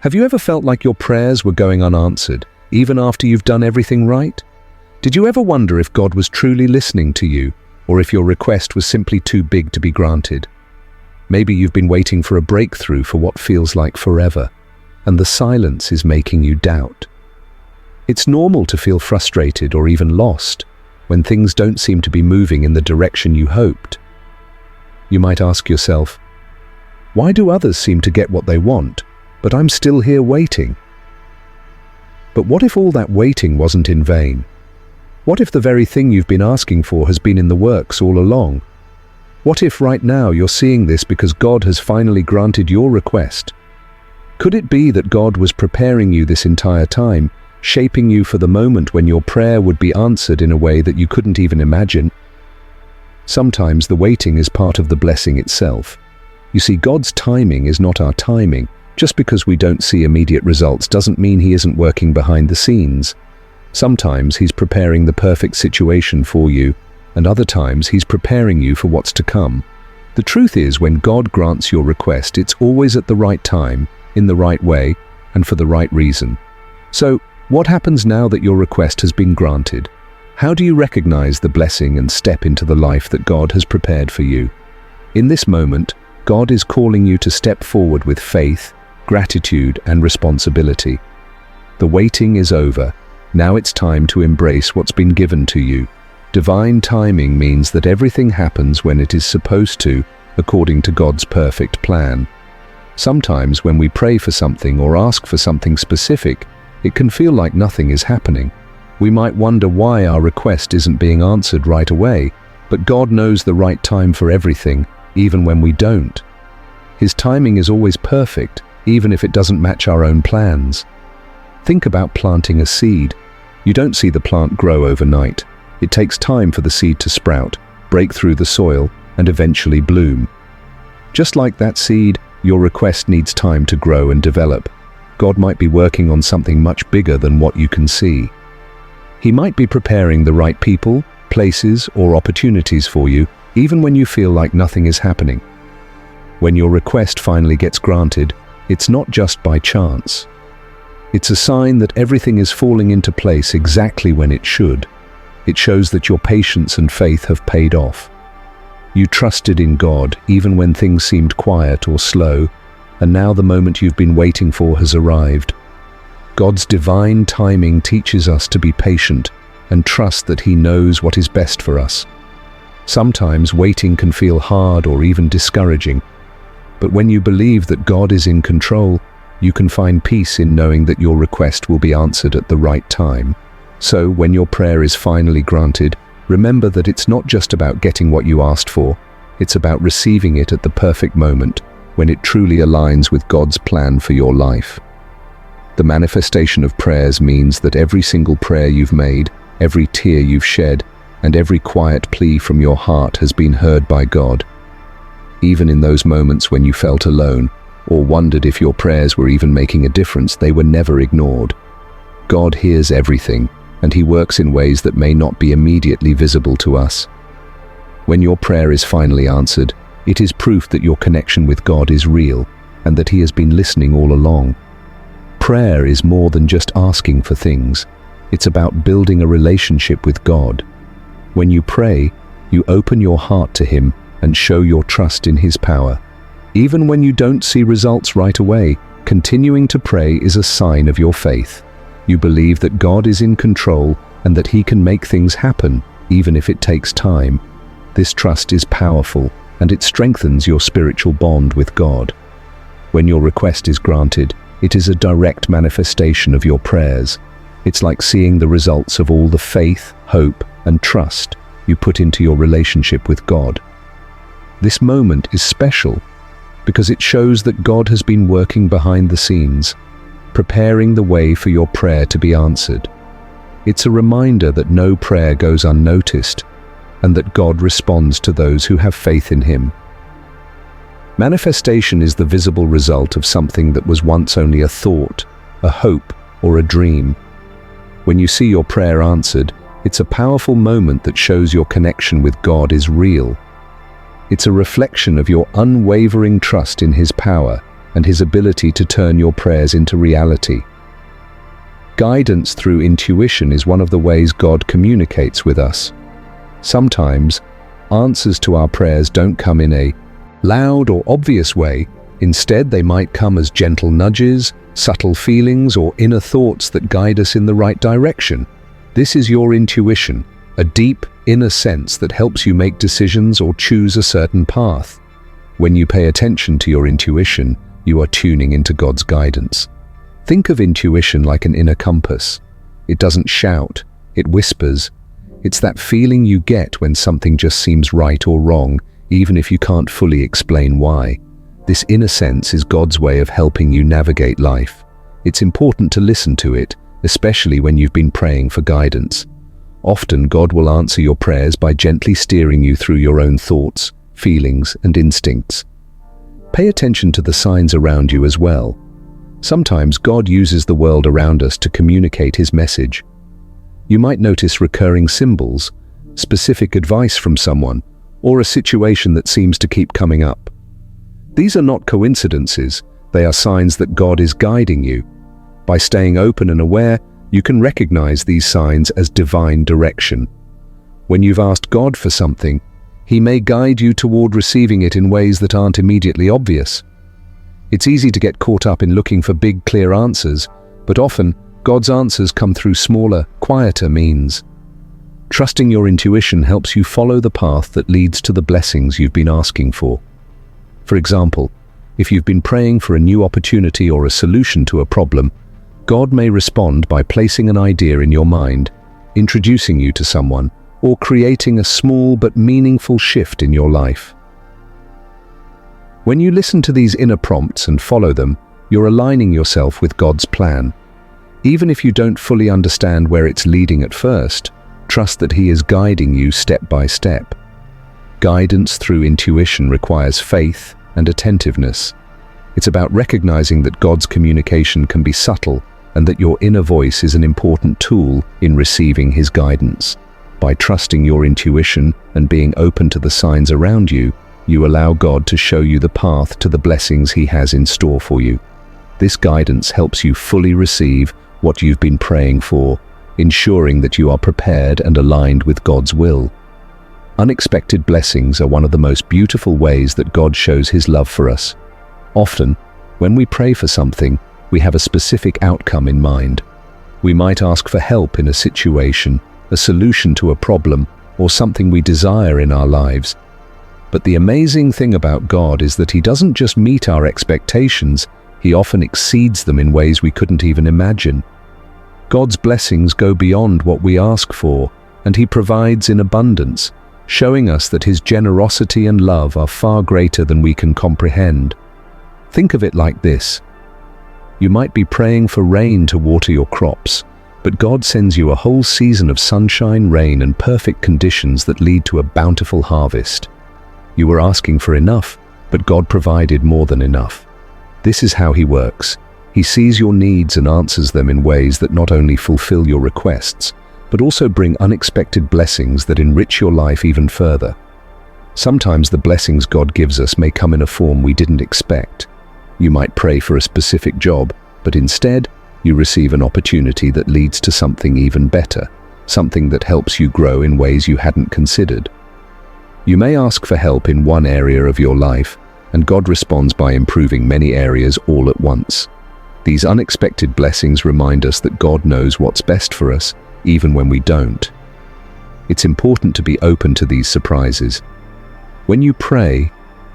Have you ever felt like your prayers were going unanswered, even after you've done everything right? Did you ever wonder if God was truly listening to you, or if your request was simply too big to be granted? Maybe you've been waiting for a breakthrough for what feels like forever, and the silence is making you doubt. It's normal to feel frustrated or even lost when things don't seem to be moving in the direction you hoped. You might ask yourself, why do others seem to get what they want, but I'm still here waiting? But what if all that waiting wasn't in vain? What if the very thing you've been asking for has been in the works all along? What if right now you're seeing this because God has finally granted your request? Could it be that God was preparing you this entire time, shaping you for the moment when your prayer would be answered in a way that you couldn't even imagine? Sometimes the waiting is part of the blessing itself. You see, God's timing is not our timing. Just because we don't see immediate results doesn't mean He isn't working behind the scenes. Sometimes He's preparing the perfect situation for you, and other times He's preparing you for what's to come. The truth is, when God grants your request, it's always at the right time, in the right way, and for the right reason. So, what happens now that your request has been granted? How do you recognize the blessing and step into the life that God has prepared for you? In this moment, God is calling you to step forward with faith, gratitude, and responsibility. The waiting is over. Now it's time to embrace what's been given to you. Divine timing means that everything happens when it is supposed to, according to God's perfect plan. Sometimes when we pray for something or ask for something specific, it can feel like nothing is happening. We might wonder why our request isn't being answered right away, but God knows the right time for everything, even when we don't. His timing is always perfect, even if it doesn't match our own plans. Think about planting a seed. You don't see the plant grow overnight. It takes time for the seed to sprout, break through the soil, and eventually bloom. Just like that seed, your request needs time to grow and develop. God might be working on something much bigger than what you can see. He might be preparing the right people, places, or opportunities for you, even when you feel like nothing is happening. When your request finally gets granted, it's not just by chance. It's a sign that everything is falling into place exactly when it should. It shows that your patience and faith have paid off. You trusted in God even when things seemed quiet or slow, and now the moment you've been waiting for has arrived. God's divine timing teaches us to be patient and trust that He knows what is best for us. Sometimes waiting can feel hard or even discouraging, but when you believe that God is in control, you can find peace in knowing that your request will be answered at the right time. So, when your prayer is finally granted, remember that it's not just about getting what you asked for, it's about receiving it at the perfect moment, when it truly aligns with God's plan for your life. The manifestation of prayers means that every single prayer you've made, every tear you've shed, and every quiet plea from your heart has been heard by God. Even in those moments when you felt alone, or wondered if your prayers were even making a difference, they were never ignored. God hears everything, and He works in ways that may not be immediately visible to us. When your prayer is finally answered, it is proof that your connection with God is real, and that He has been listening all along. Prayer is more than just asking for things. It's about building a relationship with God. When you pray, you open your heart to Him and show your trust in His power. Even when you don't see results right away, continuing to pray is a sign of your faith. You believe that God is in control and that He can make things happen, even if it takes time. This trust is powerful, and it strengthens your spiritual bond with God. When your request is granted, it is a direct manifestation of your prayers. It's like seeing the results of all the faith, hope, and trust you put into your relationship with God. This moment is special because it shows that God has been working behind the scenes, preparing the way for your prayer to be answered. It's a reminder that no prayer goes unnoticed, and that God responds to those who have faith in Him. Manifestation is the visible result of something that was once only a thought, a hope, or a dream. When you see your prayer answered, it's a powerful moment that shows your connection with God is real. It's a reflection of your unwavering trust in His power and his ability to turn your prayers into reality. Guidance through intuition is one of the ways God communicates with us. Sometimes, answers to our prayers don't come in a loud or obvious way. Instead, they might come as gentle nudges, subtle feelings, or inner thoughts that guide us in the right direction. This is your intuition, a deep, inner sense that helps you make decisions or choose a certain path. When you pay attention to your intuition, you are tuning into God's guidance. Think of intuition like an inner compass. It doesn't shout, it whispers. It's that feeling you get when something just seems right or wrong, even if you can't fully explain why. This inner sense is God's way of helping you navigate life. It's important to listen to it, especially when you've been praying for guidance. Often, God will answer your prayers by gently steering you through your own thoughts, feelings, and instincts. Pay attention to the signs around you as well. Sometimes God uses the world around us to communicate his message. You might notice recurring symbols, specific advice from someone, or a situation that seems to keep coming up. These are not coincidences, they are signs that God is guiding you. By staying open and aware, you can recognize these signs as divine direction. When you've asked God for something, he may guide you toward receiving it in ways that aren't immediately obvious. It's easy to get caught up in looking for big, clear answers, but often, God's answers come through smaller, quieter means. Trusting your intuition helps you follow the path that leads to the blessings you've been asking for. For example, if you've been praying for a new opportunity or a solution to a problem, God may respond by placing an idea in your mind, introducing you to someone, or creating a small but meaningful shift in your life. When you listen to these inner prompts and follow them, you're aligning yourself with God's plan. Even if you don't fully understand where it's leading at first, trust that he is guiding you step by step. Guidance through intuition requires faith and attentiveness. It's about recognizing that God's communication can be subtle and that your inner voice is an important tool in receiving his guidance. By trusting your intuition and being open to the signs around you, you allow God to show you the path to the blessings he has in store for you. This guidance helps you fully receive what you've been praying for, ensuring that you are prepared and aligned with God's will. Unexpected blessings are one of the most beautiful ways that God shows his love for us. Often, when we pray for something, we have a specific outcome in mind. We might ask for help in a situation, a solution to a problem, or something we desire in our lives. But the amazing thing about God is that he doesn't just meet our expectations, he often exceeds them in ways we couldn't even imagine. God's blessings go beyond what we ask for, and he provides in abundance, showing us that his generosity and love are far greater than we can comprehend. Think of it like this. You might be praying for rain to water your crops, but God sends you a whole season of sunshine, rain, and perfect conditions that lead to a bountiful harvest. You were asking for enough, but God provided more than enough. This is how he works. He sees your needs and answers them in ways that not only fulfill your requests, but also bring unexpected blessings that enrich your life even further. Sometimes the blessings God gives us may come in a form we didn't expect. You might pray for a specific job, but instead, you receive an opportunity that leads to something even better, something that helps you grow in ways you hadn't considered. You may ask for help in one area of your life, and God responds by improving many areas all at once. These unexpected blessings remind us that God knows what's best for us, even when we don't. It's important to be open to these surprises. When you pray,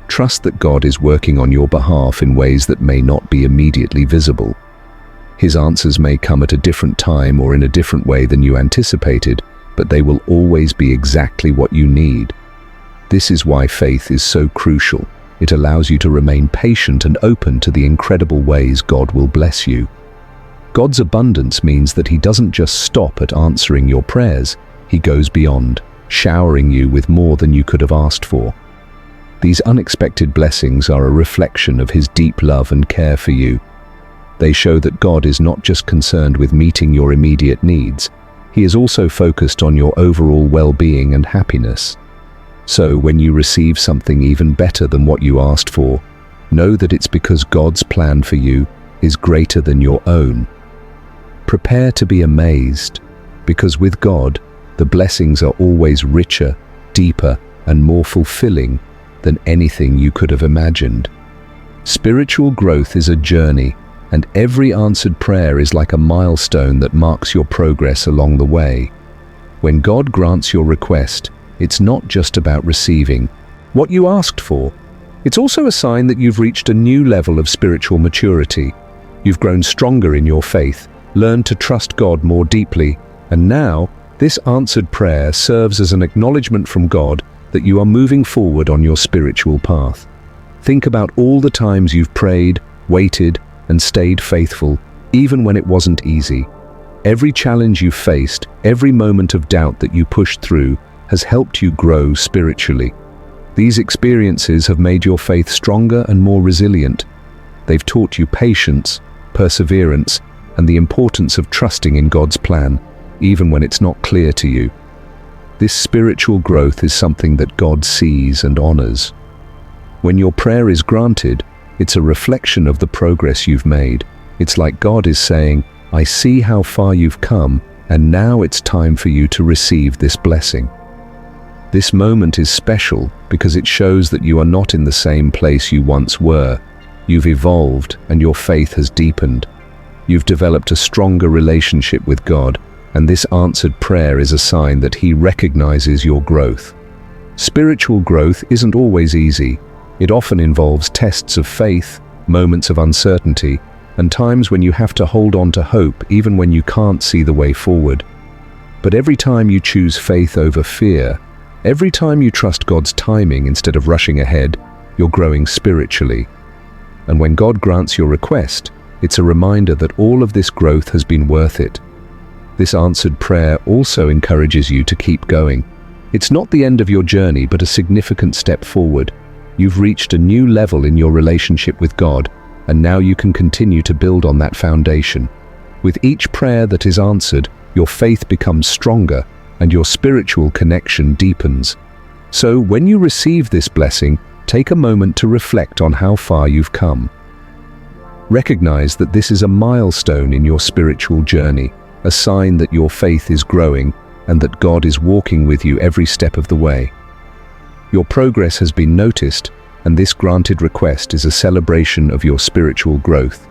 trust that God is working on your behalf in ways that may not be immediately visible. His answers may come at a different time or in a different way than you anticipated, but they will always be exactly what you need. This is why faith is so crucial. It allows you to remain patient and open to the incredible ways God will bless you. God's abundance means that he doesn't just stop at answering your prayers, he goes beyond, showering you with more than you could have asked for. These unexpected blessings are a reflection of his deep love and care for you. They show that God is not just concerned with meeting your immediate needs, he is also focused on your overall well-being and happiness. So when you receive something even better than what you asked for, know that it's because God's plan for you is greater than your own. Prepare to be amazed, because with God, the blessings are always richer, deeper, and more fulfilling than anything you could have imagined. Spiritual growth is a journey, and every answered prayer is like a milestone that marks your progress along the way. When God grants your request, it's not just about receiving what you asked for. It's also a sign that you've reached a new level of spiritual maturity. You've grown stronger in your faith, learned to trust God more deeply, and now this answered prayer serves as an acknowledgement from God that you are moving forward on your spiritual path. Think about all the times you've prayed, waited, and stayed faithful, even when it wasn't easy. Every challenge you faced, every moment of doubt that you pushed through, has helped you grow spiritually. These experiences have made your faith stronger and more resilient. They've taught you patience, perseverance, and the importance of trusting in God's plan, even when it's not clear to you. This spiritual growth is something that God sees and honors. When your prayer is granted, it's a reflection of the progress you've made. It's like God is saying, I see how far you've come, and now it's time for you to receive this blessing. This moment is special because it shows that you are not in the same place you once were. You've evolved and your faith has deepened. You've developed a stronger relationship with God, and this answered prayer is a sign that He recognizes your growth. Spiritual growth isn't always easy. It often involves tests of faith, moments of uncertainty, and times when you have to hold on to hope even when you can't see the way forward. But every time you choose faith over fear, every time you trust God's timing instead of rushing ahead, you're growing spiritually. And when God grants your request, it's a reminder that all of this growth has been worth it. This answered prayer also encourages you to keep going. It's not the end of your journey, but a significant step forward. You've reached a new level in your relationship with God, and now you can continue to build on that foundation. With each prayer that is answered, your faith becomes stronger and your spiritual connection deepens. So when you receive this blessing, take a moment to reflect on how far you've come. Recognize that this is a milestone in your spiritual journey, a sign that your faith is growing and that God is walking with you every step of the way. Your progress has been noticed, and this granted request is a celebration of your spiritual growth.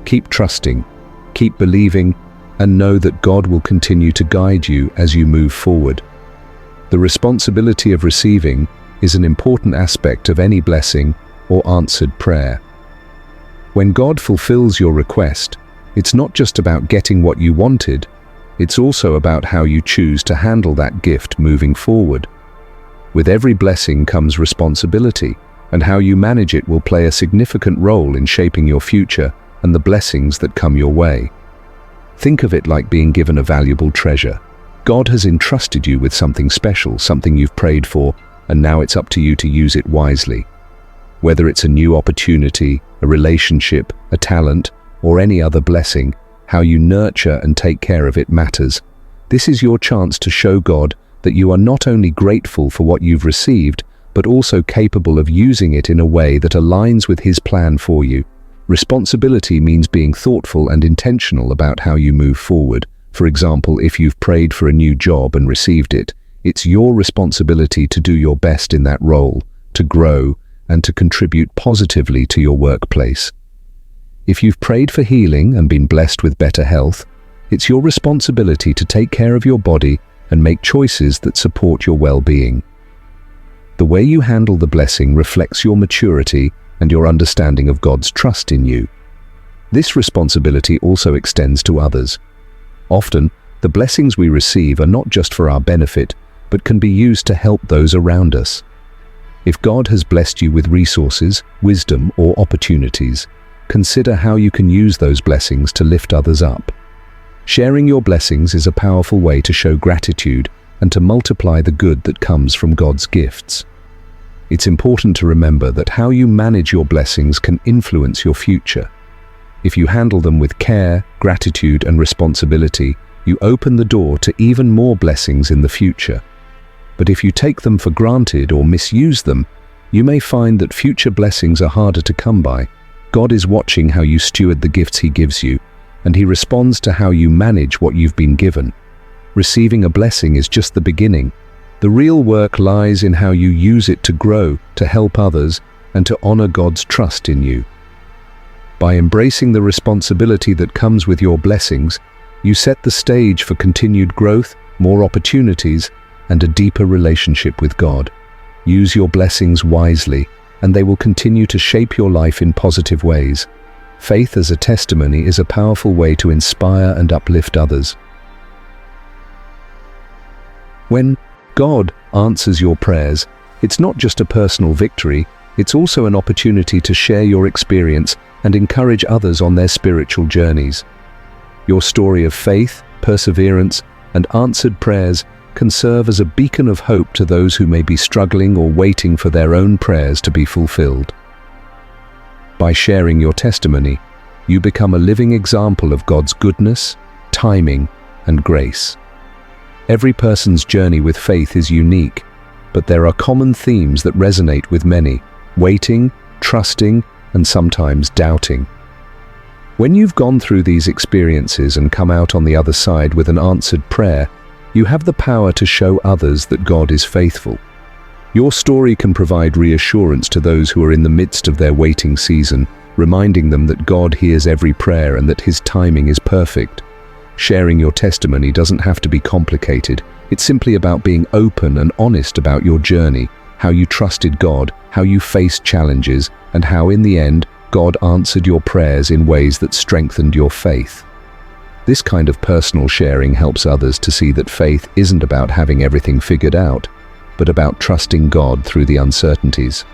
Keep trusting, keep believing, and know that God will continue to guide you as you move forward. The responsibility of receiving is an important aspect of any blessing or answered prayer. When God fulfills your request, it's not just about getting what you wanted, it's also about how you choose to handle that gift moving forward. With every blessing comes responsibility, and how you manage it will play a significant role in shaping your future and the blessings that come your way. Think of it like being given a valuable treasure. God has entrusted you with something special, something you've prayed for, and now it's up to you to use it wisely. Whether it's a new opportunity, a relationship, a talent, or any other blessing, how you nurture and take care of it matters. This is your chance to show God that you are not only grateful for what you've received, but also capable of using it in a way that aligns with His plan for you. Responsibility means being thoughtful and intentional about how you move forward. For example, if you've prayed for a new job and received it, it's your responsibility to do your best in that role, to grow, and to contribute positively to your workplace. If you've prayed for healing and been blessed with better health, it's your responsibility to take care of your body and make choices that support your well-being. The way you handle the blessing reflects your maturity and your understanding of God's trust in you. This responsibility also extends to others. Often, the blessings we receive are not just for our benefit, but can be used to help those around us. If God has blessed you with resources, wisdom, or opportunities, consider how you can use those blessings to lift others up. Sharing your blessings is a powerful way to show gratitude and to multiply the good that comes from God's gifts. It's important to remember that how you manage your blessings can influence your future. If you handle them with care, gratitude, and responsibility, you open the door to even more blessings in the future. But if you take them for granted or misuse them, You may find that future blessings are harder to come by. God is watching how you steward the gifts He gives you, and He responds to how you manage what you've been given. Receiving a blessing is just the beginning. The real work lies in how you use it to grow, to help others, and to honor God's trust in you. By embracing the responsibility that comes with your blessings, you set the stage for continued growth, more opportunities, and a deeper relationship with God. Use your blessings wisely, and they will continue to shape your life in positive ways. Faith as a testimony is a powerful way to inspire and uplift others. When God answers your prayers, it's not just a personal victory, it's also an opportunity to share your experience and encourage others on their spiritual journeys. Your story of faith, perseverance, and answered prayers can serve as a beacon of hope to those who may be struggling or waiting for their own prayers to be fulfilled. By sharing your testimony, you become a living example of God's goodness, timing, and grace. Every person's journey with faith is unique, but there are common themes that resonate with many: waiting, trusting, and sometimes doubting. When you've gone through these experiences and come out on the other side with an answered prayer, you have the power to show others that God is faithful. Your story can provide reassurance to those who are in the midst of their waiting season, reminding them that God hears every prayer and that His timing is perfect. Sharing your testimony doesn't have to be complicated. It's simply about being open and honest about your journey, how you trusted God, how you faced challenges, and how in the end, God answered your prayers in ways that strengthened your faith. This kind of personal sharing helps others to see that faith isn't about having everything figured out, but about trusting God through the uncertainties.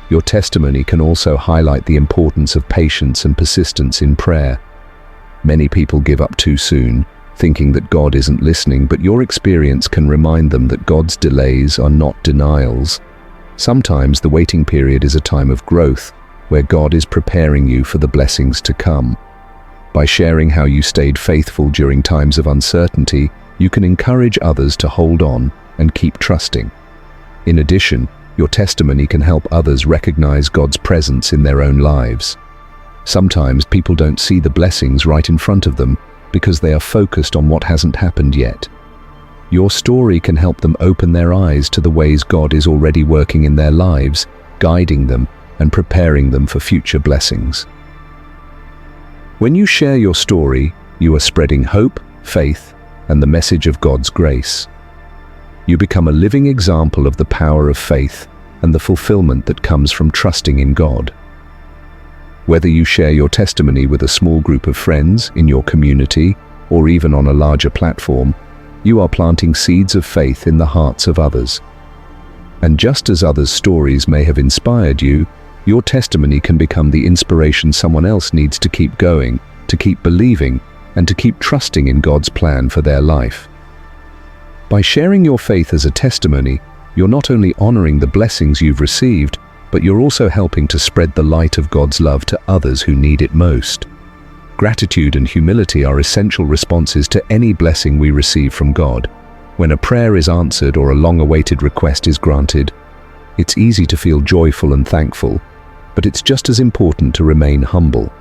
Your testimony can also highlight the importance of patience and persistence in prayer. Many people give up too soon, thinking that God isn't listening, but your experience can remind them that God's delays are not denials. Sometimes the waiting period is a time of growth, where God is preparing you for the blessings to come. By sharing how you stayed faithful during times of uncertainty, you can encourage others to hold on and keep trusting. In addition, your testimony can help others recognize God's presence in their own lives. Sometimes people don't see the blessings right in front of them because they are focused on what hasn't happened yet. Your story can help them open their eyes to the ways God is already working in their lives, guiding them and preparing them for future blessings. When you share your story, you are spreading hope, faith, and the message of God's grace. You become a living example of the power of faith and the fulfillment that comes from trusting in God. Whether you share your testimony with a small group of friends, in your community, or even on a larger platform, you are planting seeds of faith in the hearts of others. And just as others' stories may have inspired you, your testimony can become the inspiration someone else needs to keep going, to keep believing, and to keep trusting in God's plan for their life. By sharing your faith as a testimony, you're not only honoring the blessings you've received, but you're also helping to spread the light of God's love to others who need it most. Gratitude and humility are essential responses to any blessing we receive from God. When a prayer is answered or a long-awaited request is granted, it's easy to feel joyful and thankful, but it's just as important to remain humble.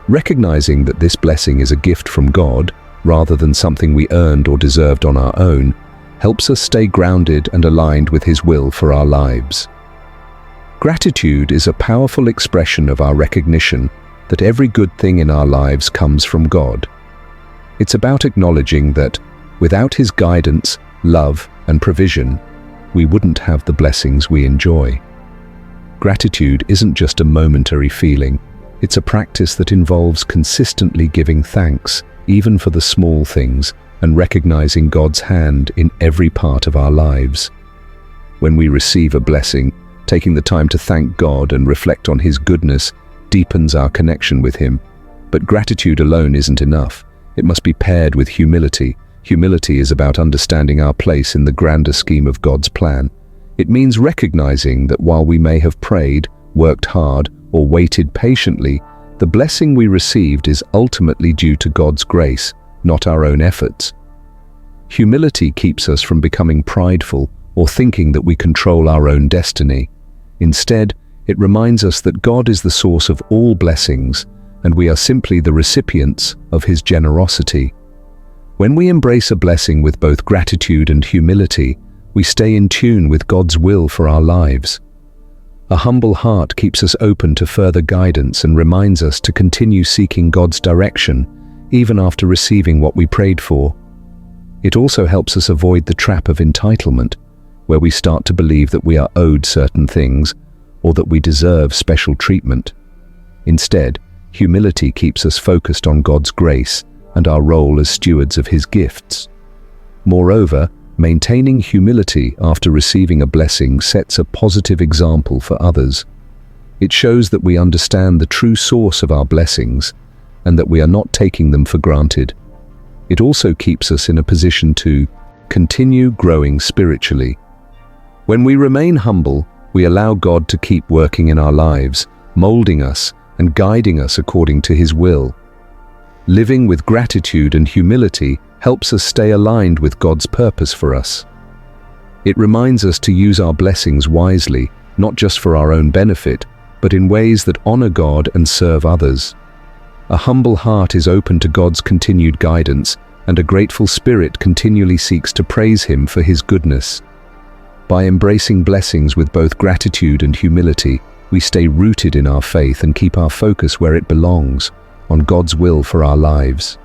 Recognizing that this blessing is a gift from God, rather than something we earned or deserved on our own, helps us stay grounded and aligned with His will for our lives. Gratitude is a powerful expression of our recognition that every good thing in our lives comes from God. It's about acknowledging that, without His guidance, love, and provision, we wouldn't have the blessings we enjoy. Gratitude isn't just a momentary feeling, it's a practice that involves consistently giving thanks, even for the small things, and recognizing God's hand in every part of our lives. When we receive a blessing, taking the time to thank God and reflect on His goodness deepens our connection with Him. But gratitude alone isn't enough. It must be paired with humility. Humility is about understanding our place in the grander scheme of God's plan. It means recognizing that while we may have prayed, worked hard, or waited patiently, the blessing we received is ultimately due to God's grace, not our own efforts. Humility keeps us from becoming prideful or thinking that we control our own destiny. Instead, it reminds us that God is the source of all blessings, and we are simply the recipients of His generosity. When we embrace a blessing with both gratitude and humility, we stay in tune with God's will for our lives. A humble heart keeps us open to further guidance and reminds us to continue seeking God's direction, even after receiving what we prayed for. It also helps us avoid the trap of entitlement, where we start to believe that we are owed certain things or that we deserve special treatment. Instead, humility keeps us focused on God's grace and our role as stewards of His gifts. Moreover, maintaining humility after receiving a blessing sets a positive example for others. It shows that we understand the true source of our blessings and that we are not taking them for granted. It also keeps us in a position to continue growing spiritually. When we remain humble, we allow God to keep working in our lives, molding us and guiding us according to His will. Living with gratitude and humility helps us stay aligned with God's purpose for us. It reminds us to use our blessings wisely, not just for our own benefit, but in ways that honor God and serve others. A humble heart is open to God's continued guidance, and a grateful spirit continually seeks to praise Him for His goodness. By embracing blessings with both gratitude and humility, we stay rooted in our faith and keep our focus where it belongs, on God's will for our lives.